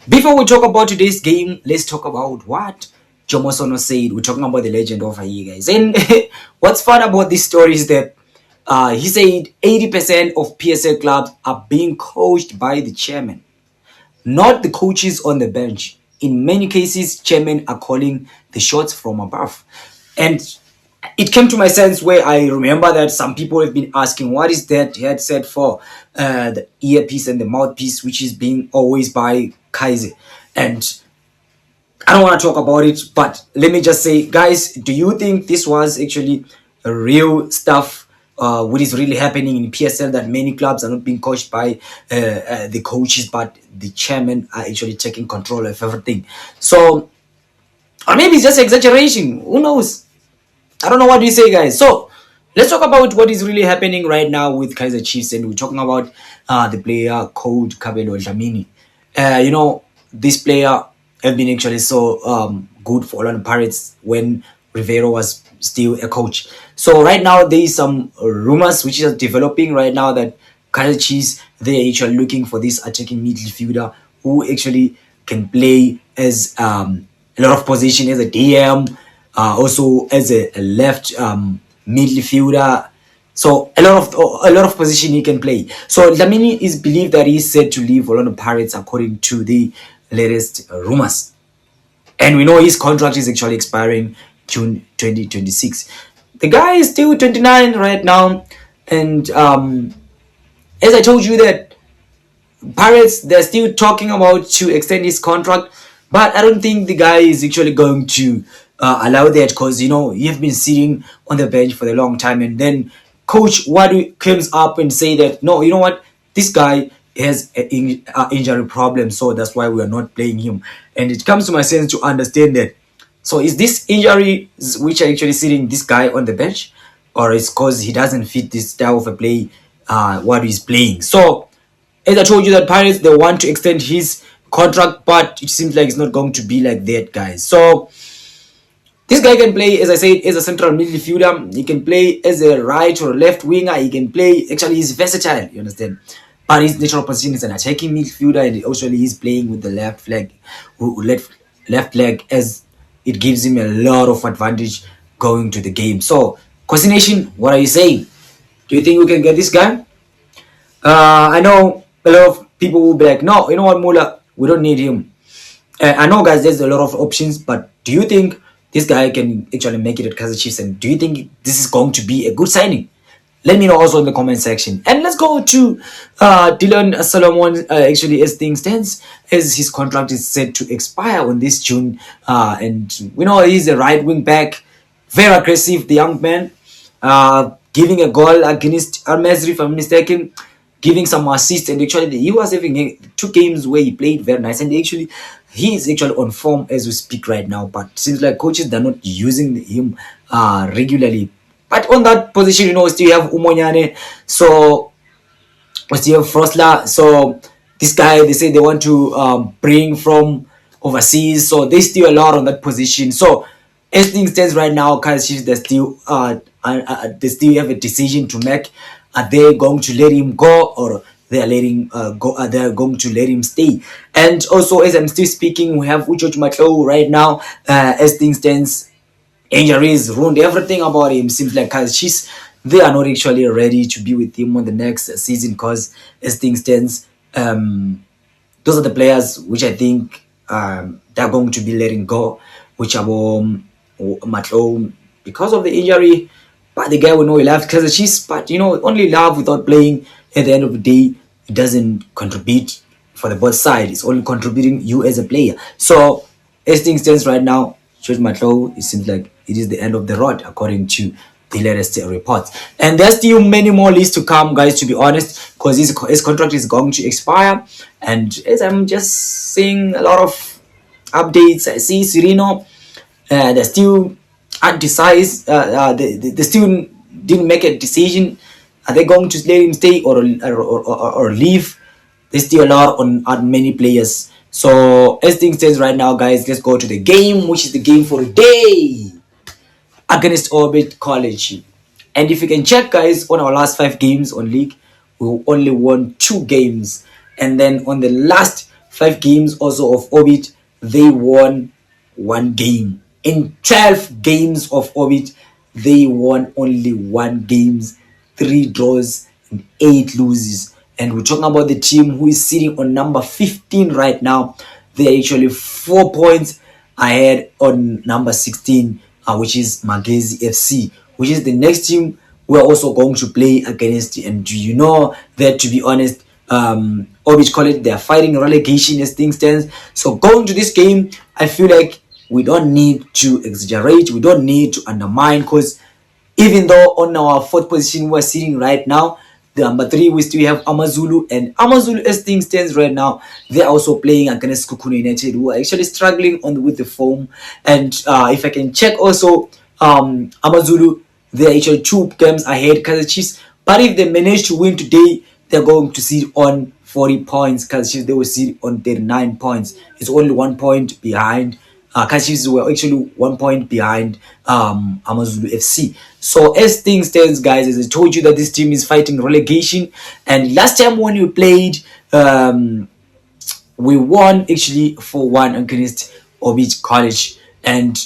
Before we talk about today's game, let's talk about what Jomo Sono said. We're talking about the legend of here, guys. And what's fun about this story is that he said 80% of PSL clubs are being coached by the chairman, not the coaches on the bench. In many cases, chairmen are calling the shots from above. And it came to my sense where I remember that some people have been asking, what is that headset for? The earpiece and the mouthpiece, which is being always by Kaizer. And I don't want to talk about it, but let me just say, guys, do you think this was actually a real stuff? What is really happening in PSL, that many clubs are not being coached by the coaches, but the chairman are actually taking control of everything. So, or maybe it's just exaggeration. Who knows? I don't know, what do you say, guys. So let's talk about what is really happening right now with Kaizerchiefs, and we're talking about the player called K.Dlamini. This player have been actually so good for Orlando Pirates when Rivero was still a coach. So right now there is some rumors which are developing right now that Kaizerchiefs, they're actually looking for this attacking midfielder who actually can play as a lot of position as a DM, also as a left midfielder. So a lot of position he can play. So Dlamini is believed that he's set to leave Orlando Pirates according to the latest rumors. And we know his contract is actually expiring June 2026. The guy is still 29 right now. And as I told you that Pirates, they're still talking about to extend his contract. But I don't think the guy is actually going to allow that, because, you've been sitting on the bench for a long time. And then Coach Wadu comes up and say that, no, you know what? This guy has an injury problem, so that's why we are not playing him. And it comes to my sense to understand that. So is this injury which are actually sitting this guy on the bench, or is because he doesn't fit this style of a play what he's playing? So as I told you that Pirates, they want to extend his contract, but it seems like it's not going to be like that, guys. So this guy can play, as I said, as a central midfielder. He can play as a right or left winger. He can play, actually, he's versatile, you understand? But his natural position is an attacking midfielder, and also he's playing with the left leg, as it gives him a lot of advantage going to the game. So, Kosi Nation, what are you saying? Do you think we can get this guy? I know a lot of people will be like, no, you know what, Mula, we don't need him. I know, guys, there's a lot of options, but do you think this guy can actually make it at Kaizerchiefs? And do you think this is going to be a good signing? Let me know also in the comment section. And let's go to D.Solomons. Actually, as things stands, as his contract is set to expire on this June, and we know he's a right wing back, very aggressive, the young man, giving a goal against Al-Masri, if I'm mistaken, giving some assists, and actually he was having 2 games where he played very nice, and actually he is actually on form as we speak right now. But it seems like coaches, they're not using him regularly. But on that position, we still have Umonyane, so we still have Frosler. So this guy, they say they want to bring from overseas, so there's still a lot on that position. So as things stands right now, Kaizerchiefs, they still have a decision to make. Are they going to let him go, or they are letting go? They are going to let him stay? And also, as I'm still speaking, we have Ujoch Matlo right now. As things stands, injuries ruined everything about him. Seems like Kaizerchiefs, they are not actually ready to be with him on the next season, because as things stands, those are the players which I think they're going to be letting go, which are Matlo, because of the injury. But the guy, we know he loves Kaizerchiefs, but only love without playing. At the end of the day, it doesn't contribute for the both side. It's only contributing you as a player. So as things stands right now, George Matlow, it seems like it is the end of the road according to the latest reports. And there's still many more lists to come, guys, to be honest, because his contract is going to expire. And as I'm just seeing a lot of updates, I see Serino, they're still undecided. They still didn't make a decision. Are they going to let him stay or leave? There's still a lot on many players. So as things stands right now, guys, let's go to the game, which is the game for the day against Orbit College. And if you can check, guys, on our last 5 games on league, we only won 2 games. And then on the last 5 games also of Orbit, they won 1 game. In 12 games of Orbit, they won only 1 games, 3 draws, and 8 losses. And we're talking about the team who is sitting on number 15 right now. They're actually 4 points ahead on number 16, which is Magezi FC, which is the next team we're also going to play against. And do you know that, to be honest, Orbit College, they're fighting relegation as things stand. So going to this game, I feel like we don't need to exaggerate, we don't need to undermine, because even though on our 4th position we're sitting right now, the number 3 we still have Amazulu, and Amazulu as things stands right now, they're also playing against Kukuna United, who are actually struggling with the form. And if I can check also, Amazulu, they're actually 2 games ahead Kaizerchiefs, but if they manage to win today, they're going to sit on 40 points. Kaizerchiefs, they will sit on 39 points. It's only 1 point behind. Kaizerchiefs were actually 1 point behind Amazulu FC. So as things stands, guys, as I told you that this team is fighting relegation, and last time when we played, we won actually 4-1 against Orbit College. And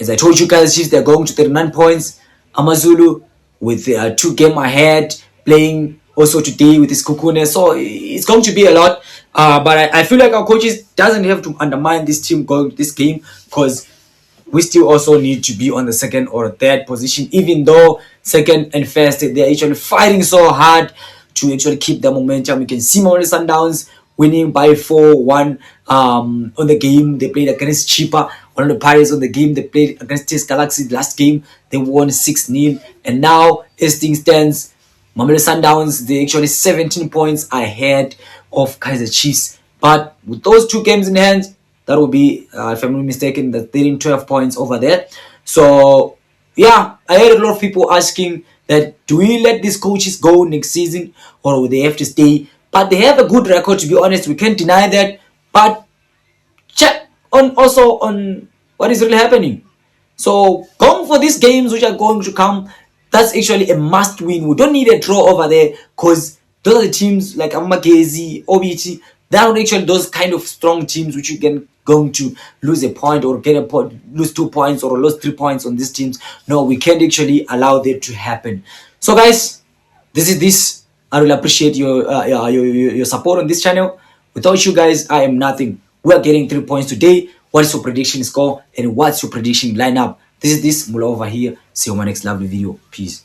as I told you guys, they're going to 39 points. Amazulu with 2 game ahead, playing also today with this Kukune. So it's going to be a lot. But I feel like our coaches doesn't have to undermine this team going to this game, because we still also need to be on the 2nd or 3rd position, even though 2nd and 1st, they're actually fighting so hard to actually keep the momentum. You can see Mamelodi Sundowns winning by 4-1 on the game they played against Chipa. One of the Pirates on the game they played against Test Galaxy last game, they won 6-0. And now, as things stands, Mamelodi Sundowns, they're actually 17 points ahead of Kaizerchiefs. But with those 2 games in hand, that will be, if I'm not mistaken, the 13-12 points over there. So, yeah, I heard a lot of people asking that, do we let these coaches go next season, or will they have to stay? But they have a good record, to be honest. We can't deny that. But check on also on what is really happening. So going for these games which are going to come, that's actually a must win. We don't need a draw over there, because those are the teams like Amakhosi, OBT. They are actually those kind of strong teams which you can going to lose a point or get a point, lose 2 points or lose 3 points on these teams. No, we can't actually allow that to happen. So guys, this is this. I really appreciate your support on this channel. Without you guys, I am nothing. We are getting 3 points today. What is your prediction score and what's your prediction lineup? This is this Mula over here. See you on my next lovely video. Peace.